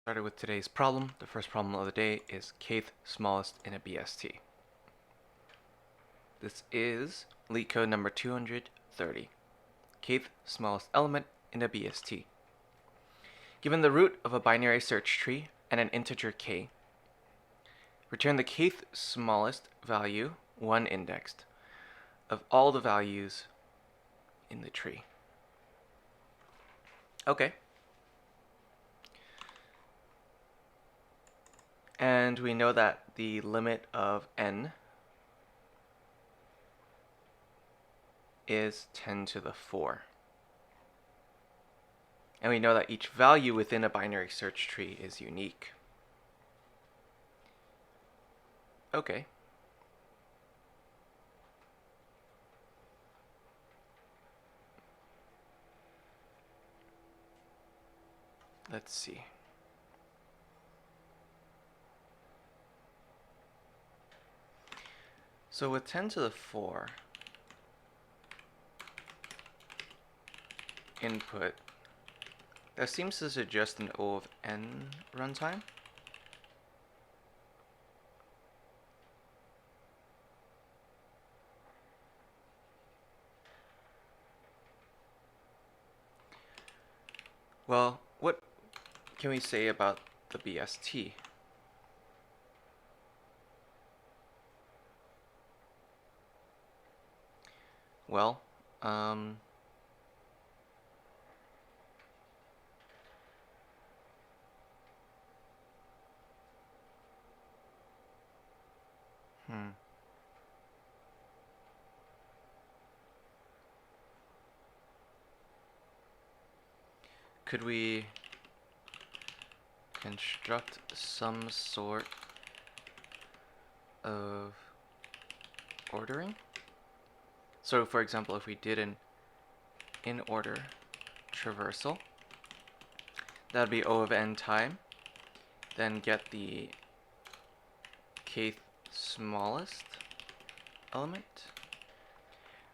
Started with today's problem. The first problem of the day is kth smallest in a BST. This is LeetCode number 230. Kth smallest element in a BST. Given the root of a binary search tree and an integer k, return the kth smallest value, 1 indexed, of all the values in the tree. Okay. And we know that the limit of n is 10 to the 4. And we know that each value within a binary search tree is unique. Okay. Let's see. So with 10 to the 4 input, that seems to suggest an O of n runtime. Well, what can we say about the BST? Well, could we construct some sort of ordering? So for example, if we did an inorder traversal, that would be O of n time, then get the kth smallest element,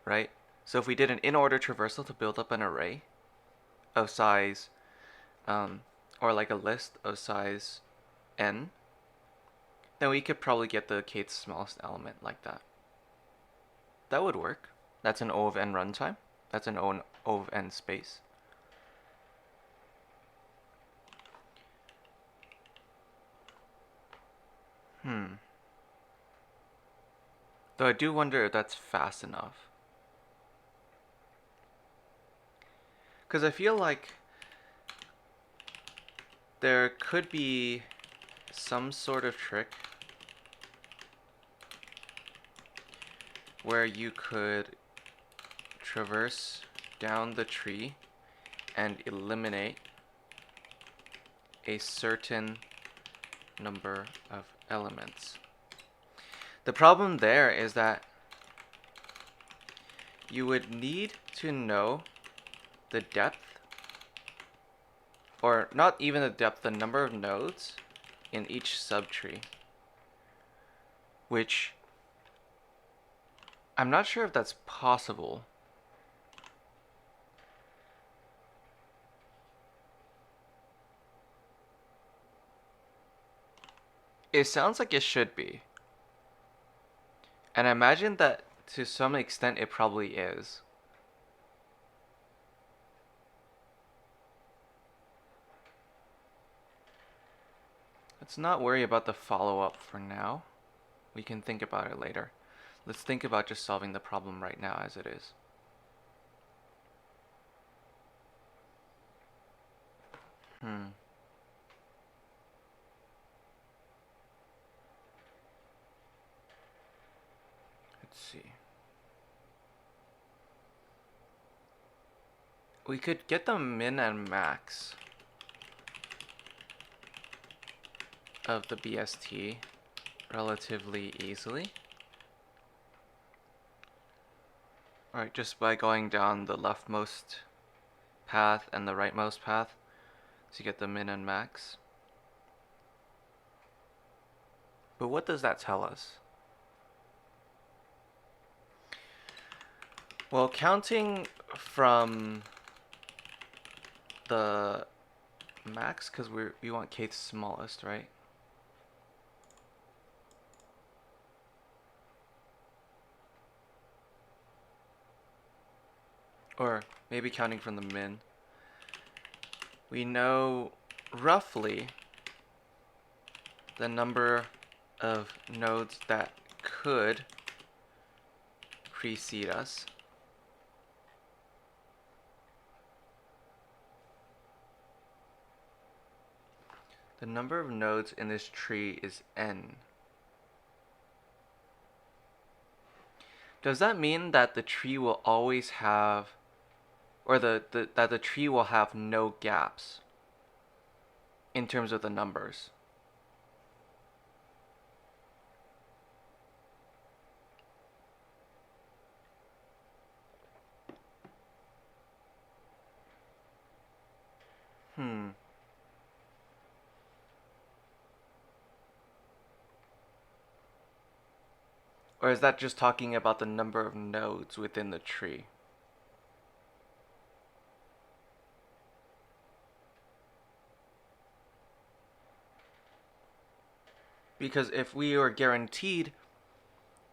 right? So if we did an inorder traversal to build up an array of size, or like a list of size n, then we could probably get the kth smallest element like that. That would work. That's an O of n runtime. That's an O of n space. Though I do wonder if that's fast enough. Because I feel like there could be some sort of trick where you could traverse down the tree and eliminate a certain number of elements. The problem there is that you would need to know the depth, or not even the depth, the number of nodes in each subtree, which I'm not sure if that's possible. It sounds like it should be. And I imagine that to some extent it probably is. Let's not worry about the follow-up for now. We can think about it later. Let's think about just solving the problem right now as it is. Let's see. We could get the min and max of the BST relatively easily. Alright, just by going down the leftmost path and the rightmost path to get the min and max. But what does that tell us? Well, counting from the max because we want Kth smallest, right? Or maybe counting from the min. We know roughly the number of nodes that could precede us. The number of nodes in this tree is n. Does that mean that the tree will always have, or that the tree will have no gaps in terms of the numbers? Or is that just talking about the number of nodes within the tree? Because if we are guaranteed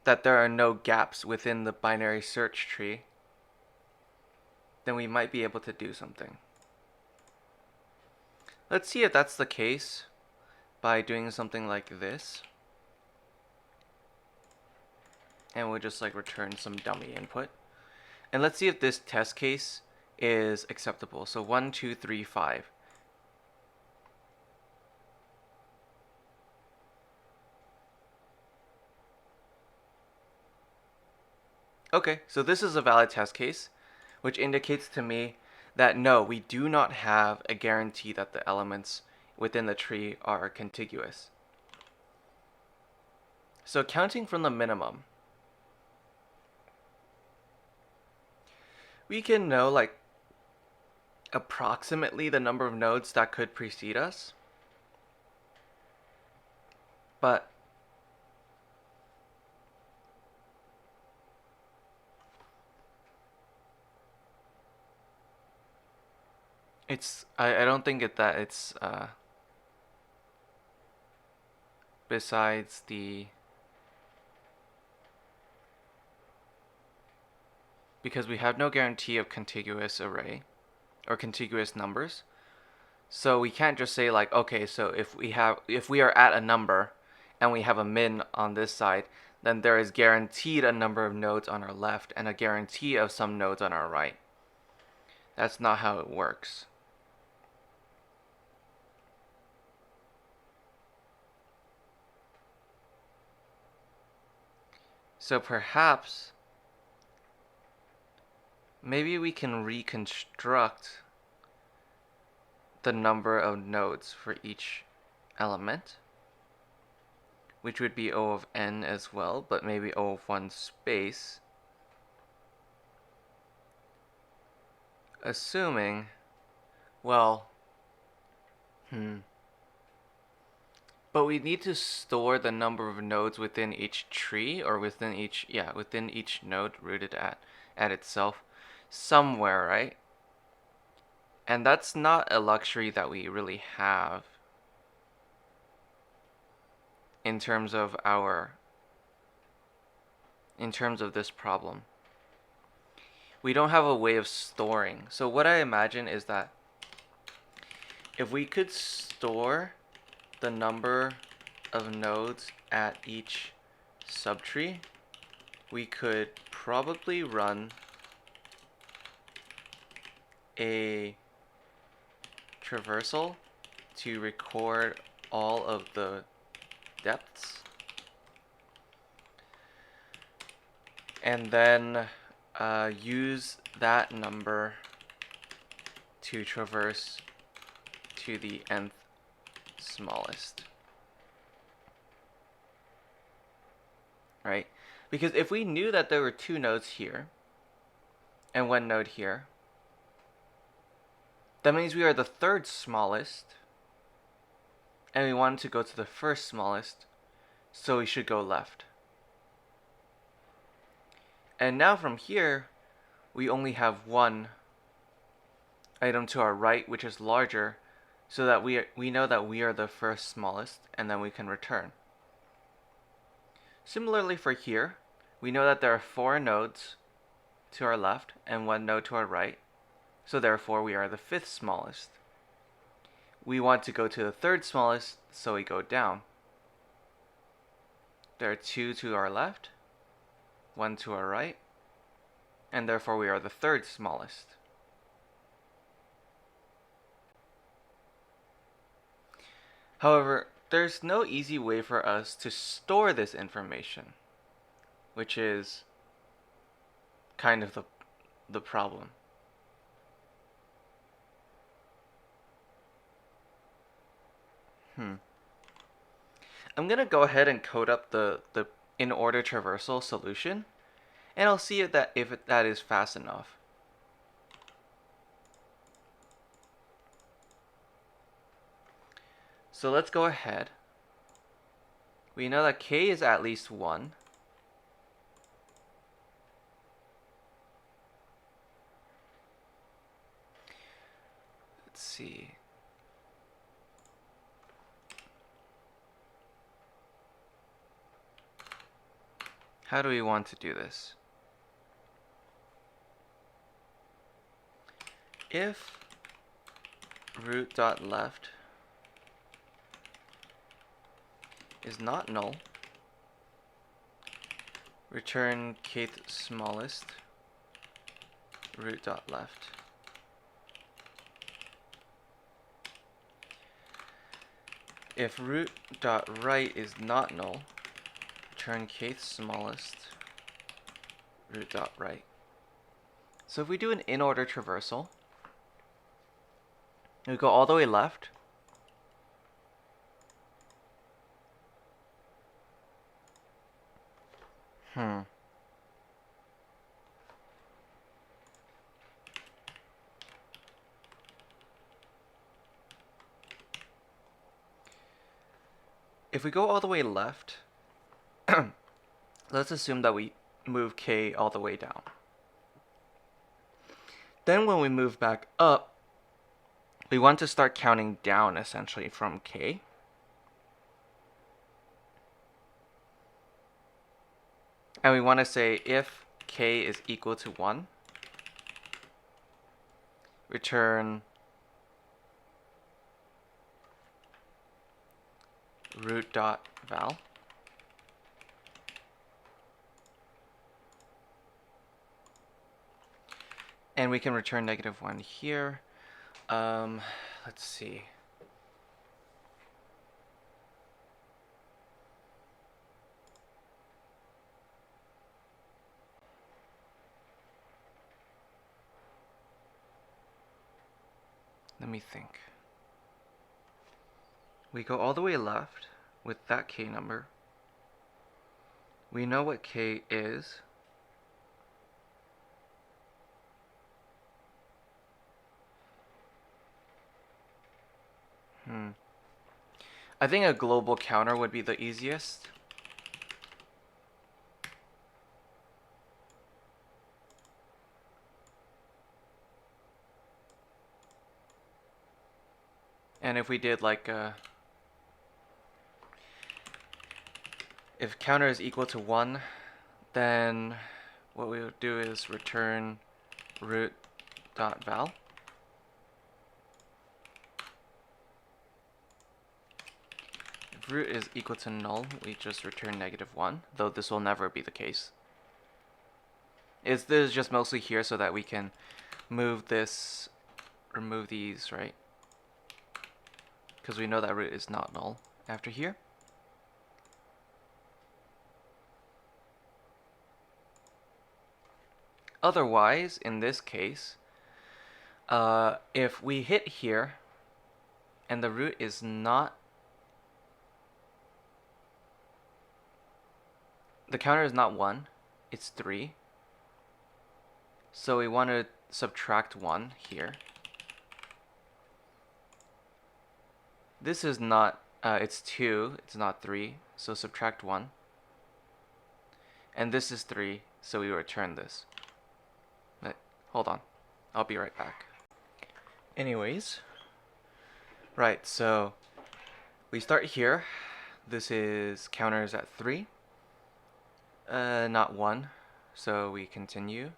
that there are no gaps within the binary search tree, then we might be able to do something. Let's see if that's the case by doing something like this. And we'll just like return some dummy input. And let's see if this test case is acceptable. So 1, 2, 3, 5. Okay, so this is a valid test case, which indicates to me that no, we do not have a guarantee that the elements within the tree are contiguous. So counting from the minimum, we can know like approximately the number of nodes that could precede us, but I don't think that it's besides the, because we have no guarantee of contiguous array or contiguous numbers. So we can't just say like, okay, so if we are at a number and we have a min on this side, then there is guaranteed a number of nodes on our left and a guarantee of some nodes on our right. That's not how it works. So perhaps maybe we can reconstruct the number of nodes for each element, which would be O of n as well, but maybe O of 1 space, assuming, well, but we need to store the number of nodes within each tree, or within each node rooted at itself somewhere, right? And that's not a luxury that we really have in terms of this problem. We don't have a way of storing. So what I imagine is that if we could store the number of nodes at each subtree, we could probably run a traversal to record all of the depths, and then use that number to traverse to the nth smallest, right? Because if we knew that there were 2 nodes here and 1 node here, that means we are the 3rd smallest, and we wanted to go to the 1st smallest, so we should go left. And now from here, we only have 1 item to our right, which is larger so that we know that we are the first smallest, and then we can return. Similarly for here, we know that there are 4 nodes to our left and 1 node to our right, so therefore we are the 5th smallest. We want to go to the 3rd smallest, so we go down. There are 2 to our left, 1 to our right, and therefore we are the 3rd smallest. However, there's no easy way for us to store this information, which is kind of the problem. I'm going to go ahead and code up the in-order traversal solution, and I'll see if that is fast enough. So let's go ahead. We know that k is at least 1. Let's see. How do we want to do this? If root.left is not null, return kth smallest root.left. If root.right is not null, return kth smallest root.right. So if we do an in-order traversal, we go all the way left. If we go all the way left, let's assume that we move k all the way down. Then when we move back up, we want to start counting down essentially from k. And we want to say if k is equal to 1, return root.val. And we can return -1 here. Let's see. Let me think. We go all the way left with that k number. We know what k is. I think a global counter would be the easiest. And if we did like if counter is equal to 1, then what we would do is return root.val. If root is equal to null, we just return -1, though this will never be the case. This is just mostly here so that we can move this, remove these, right? Because we know that root is not null after here. Otherwise, in this case, if we hit here and the root is not, the counter is not 1, it's 3. So we want to subtract 1 here. This is not, it's 2, it's not 3, so subtract 1. And this is 3, so we return this. But hold on, I'll be right back. Anyways, Right, so we start here. This is counters at 3, not 1. So we continue.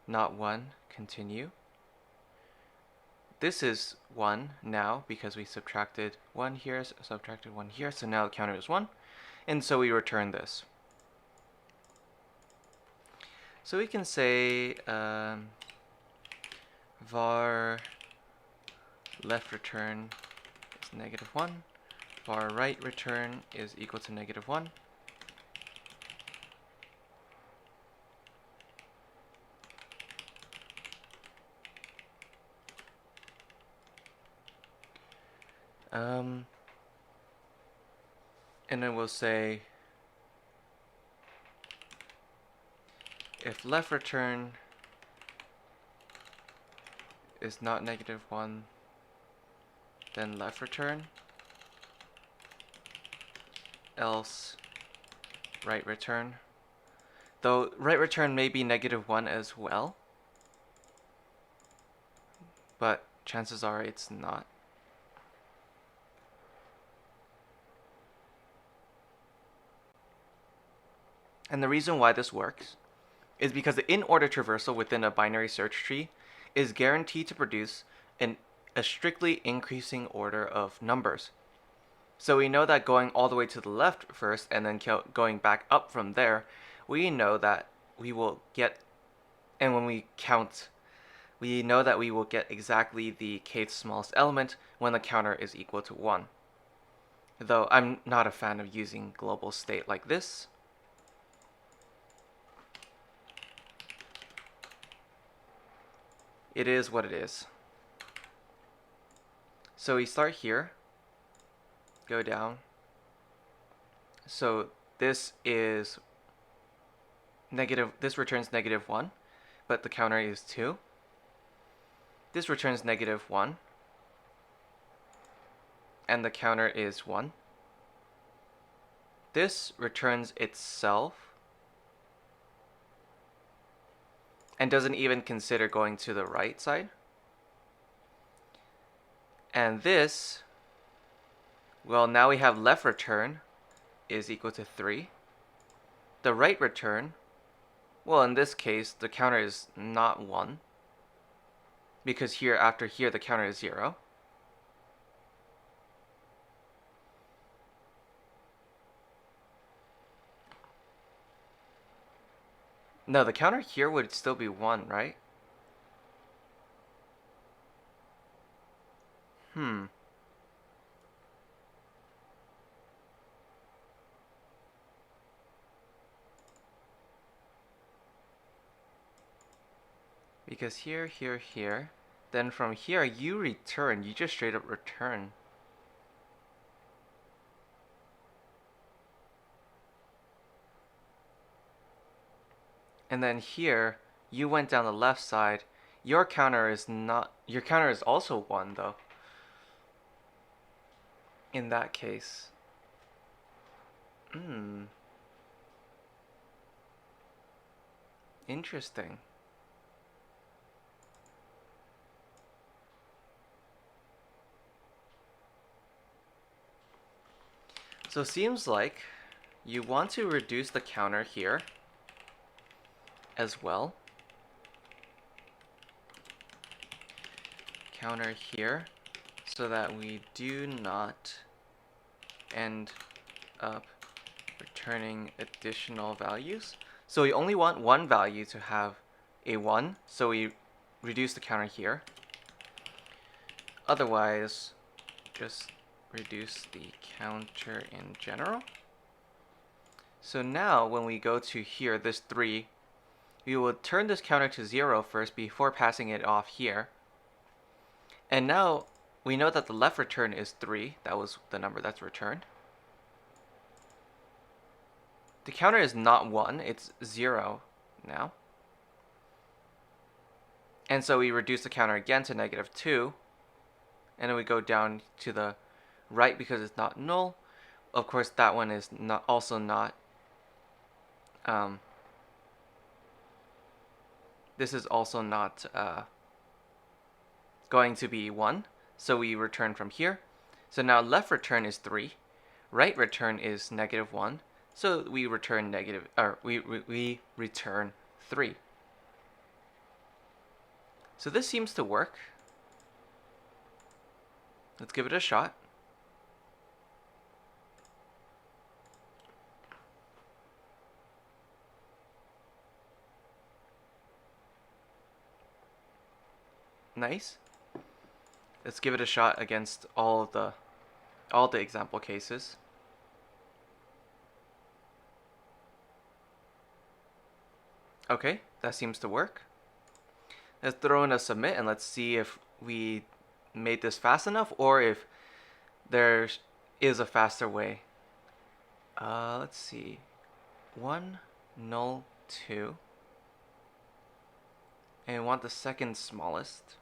Not 1, continue. This is 1 now because we subtracted 1 here, subtracted 1 here, so now the counter is 1. And so we return this. So we can say var left return is -1, var right return is equal to -1. And then we'll say if left return is not -1, then left return, else right return. Though right return may be -1 as well, but chances are it's not. And the reason why this works is because the in-order traversal within a binary search tree is guaranteed to produce a strictly increasing order of numbers. So we know that going all the way to the left first and then going back up from there, we know that we will get, and when we count, we know that we will get exactly the kth smallest element when the counter is equal to 1. Though I'm not a fan of using global state like this. It is what it is. So we start here, go down. So this is this returns -1, but the counter is 2. This returns -1, and the counter is 1. This returns itself, and doesn't even consider going to the right side. And this, well, now we have left return is equal to 3. The right return, well, in this case, the counter is not 1, because here, after here, the counter is 0. No, the counter here would still be 1, right? Because here, here, here, then from here you return, you just straight up return. And then here, you went down the left side, your counter is also 1 though. In that case. Interesting. So it seems like you want to reduce the counter here as well. Counter here, so that we do not end up returning additional values. So we only want one value to have a 1, so we reduce the counter here. Otherwise, just reduce the counter in general. So now when we go to here, this 3, we will turn this counter to 0 first before passing it off here. And now we know that the left return is 3. That was the number that's returned. The counter is not 1, it's 0 now. And so we reduce the counter again to -2. And then we go down to the right because it's not null. Of course, that one is also not. This is also not going to be 1. so we return from here. So now left return is 3, right return is -1, so we return negative, or we return 3. So this seems to work. Let's give it a shot. Nice. Let's give it a shot against all the example cases. Okay, that seems to work. Let's throw in a submit and let's see if we made this fast enough or if there is a faster way. Let's see. 1, null, 2. And we want the second smallest.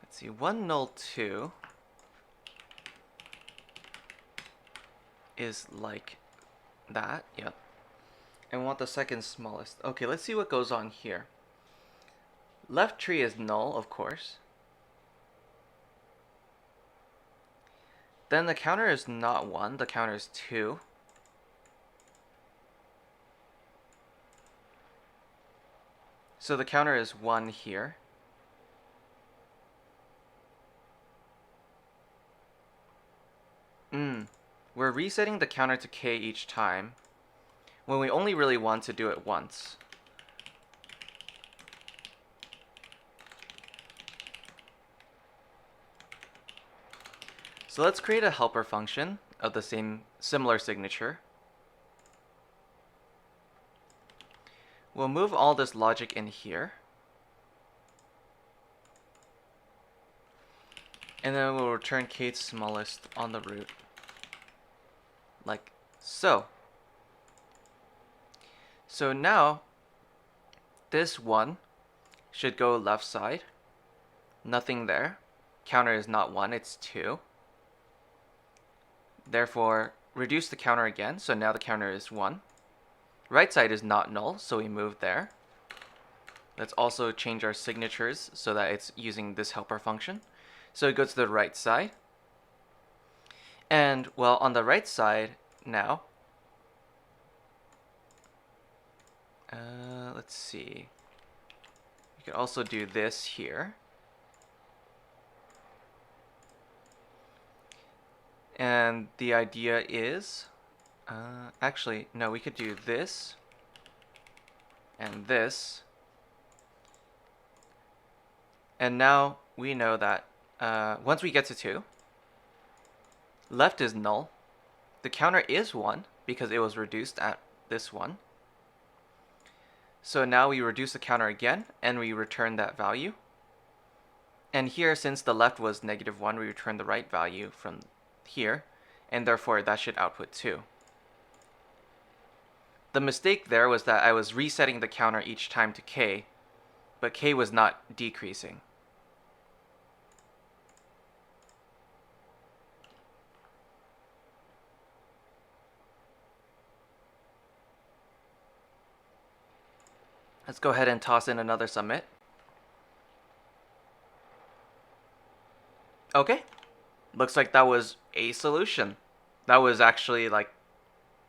Let's see, 1, null, 2 is like that, yep. And we want the second smallest. Okay, let's see what goes on here. Left tree is null, of course. Then the counter is not 1, the counter is 2. So the counter is 1 here. We're resetting the counter to k each time when we only really want to do it once. So let's create a helper function of the similar signature. We'll move all this logic in here. And then we'll return Kth Smallest on the root. Like so. So now, this 1 should go left side. Nothing there. Counter is not 1, it's 2. Therefore, reduce the counter again, so now the counter is 1. Right side is not null, so we move there. Let's also change our signatures so that it's using this helper function. So it goes to the right side. And, well, on the right side now, let's see. You could also do this here. And the idea is, actually, no, we could do this and this. And now we know that once we get to 2, left is null. The counter is 1 because it was reduced at this 1. So now we reduce the counter again and we return that value. And here, since the left was -1, we return the right value from here, and therefore that should output 2. The mistake there was that I was resetting the counter each time to k, but k was not decreasing. Let's go ahead and toss in another submit. Okay, looks like that was a solution. That was actually like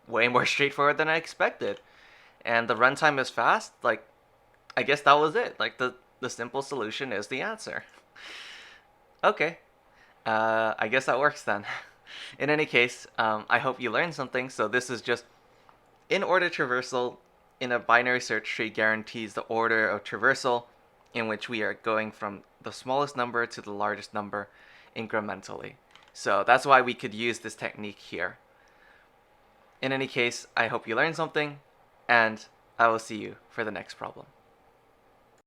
way more straightforward than I expected. And the runtime is fast. Like, I guess that was it. Like the simple solution is the answer. Okay, I guess that works then. In any case, I hope you learned something. So this is just in-order traversal in a binary search tree guarantees the order of traversal in which we are going from the smallest number to the largest number incrementally. So that's why we could use this technique here. In any case, I hope you learned something, and I will see you for the next problem.